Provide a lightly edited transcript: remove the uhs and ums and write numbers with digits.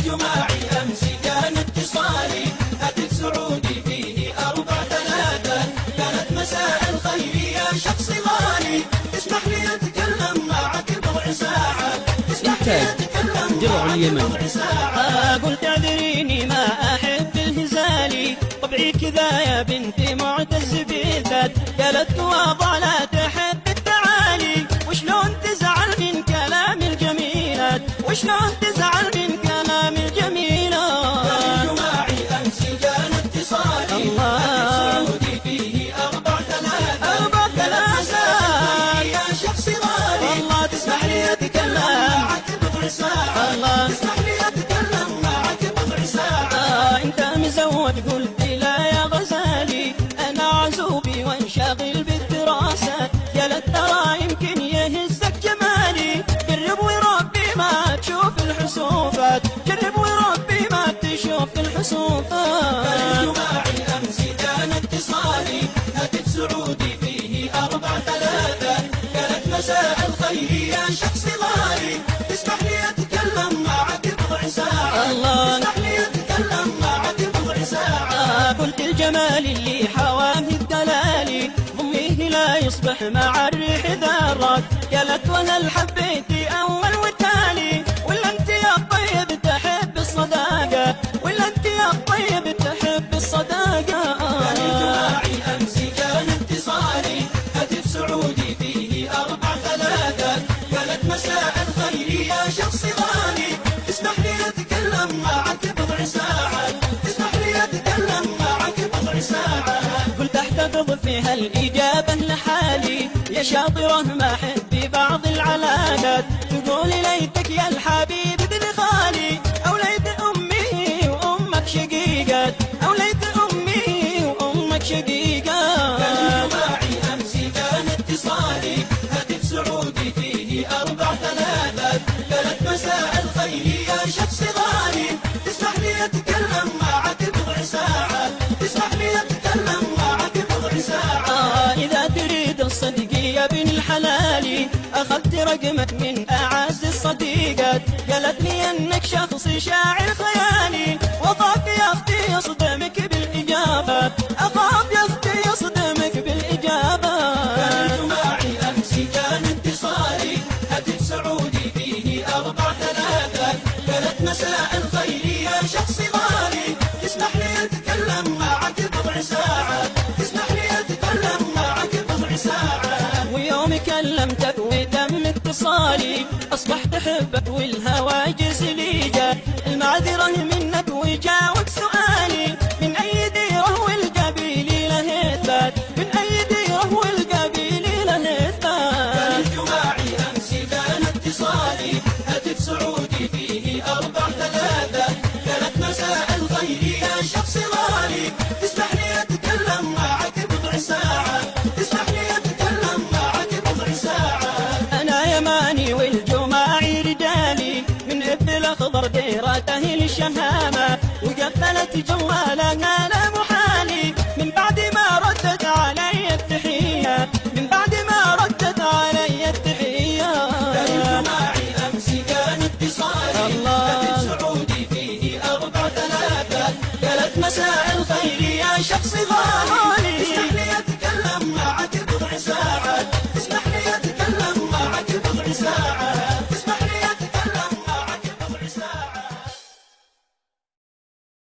الجماعي أمس كان اتصالي هاتف سعودي فيه 4-3 كانت مساء الخير يا شخص غالي اسمح لي أتكلم معك بضع ساعة اسمح لي أتكلم معك بضع ساعة قلت اعذريني ما أحب الهزالي طبعي كذا يا بنتي معتز بالذات قالت واضع لا تحب التعالي وشلون تزعل من كلام الجميلات وشلون تزعل من كلام الجميلات الجماعي أمس كان اتصالي هاتف سعودي فيه 4-3 يا شخص غالي والله تسمح لي أتكلم معك بضع ساعة الله تسمح لي أتكلم معك بضع ساعة انت مزود قلت لا يا غزالي انا عزوبي وانشغل بالدراسة يا للترى يمكن يهزك جمالي جرب وربي ما تشوف الحسوفات جرب وربي ما تشوف الحسوفات الجماعي أمس كان اتصالي هاتف سعودي فيه 4-3 كانت مساء الخير يا شخص غالي تسمح لي أتكلم معك بضع ساعة الله تسمح لي أتكلم معك بضع ساعة قلت الجمال اللي حواه الدلالي ضميه لا يصبح مع الريح ذرات قالت وهل حبيتي أول وتالي ولا أنت يا الطيب تحب الصداقة ولا أنت يا الطيب تحب الصداقة الجماعي أمس كان اتصالي هاتف سعودي فيه 4-3 كانت مساء الخير يا شخص غالي اسمح لي أتكلم معك بضع ساعة اسمح لي أتكلم معك بضع ساعة قلت احتفظ في هالإجابة لحالي يا شاطرة ما حبي بعض العلاقات تقول ليتك يا الحبيب ابن خالي أو ليت أمي وأمك شقيقات أو ليت أمي وأمك شقيقات الجماعي أمس كان اتصالي هاتف سعودي فيه 4-3 كانت مساء الخير يا شخص غالي تسمح لي أتكلم معك بضع ساعة تسمح لي أتكلم معك بضع ساعة إذا تريد الصدق يا ابن الحلال أخذت رقمك من أعز الصديقات قالت لي أنك شخص شاعر خيالي وأخاف يا أختي يصدمك بالإجابات أخاف يا أختي يصدمك بالإجابات الجماعي أمس كان اتصالي هاتف سعودي فيه 4-3 كانت مساء الخير يا شخص غالي تسمح لي أتكلم معك بضع ساعة تسمح لي أتكلم معك بضع ساعة ويوم كلمتك وتم اتصالي أصبحت أحبك والهواجس لي جات المعذرة منك وجاوب سؤالي من أي ديره والقبيل له إثبات من أي ديره والقبيل له إثبات الجماعي أمس كان اتصالي هاتف سعودي فيه 4-3 كانت مساء الخير يا شخص غالي تسمح لي أتكلم معك بضع ساعة تسمح لي أتكلم معك بضع ساعة أنا يماني والجماعي رجالي من إبن الأخضر ديرته الشهامة وقفلت جوالها لا محالي من بعد ما ردت علي التحية من بعد ما ردت علي التحية الجماعي أمس كان اتصالي هاتف سعودي فيه 4-3 قالت مساء الخير يا شخص غالي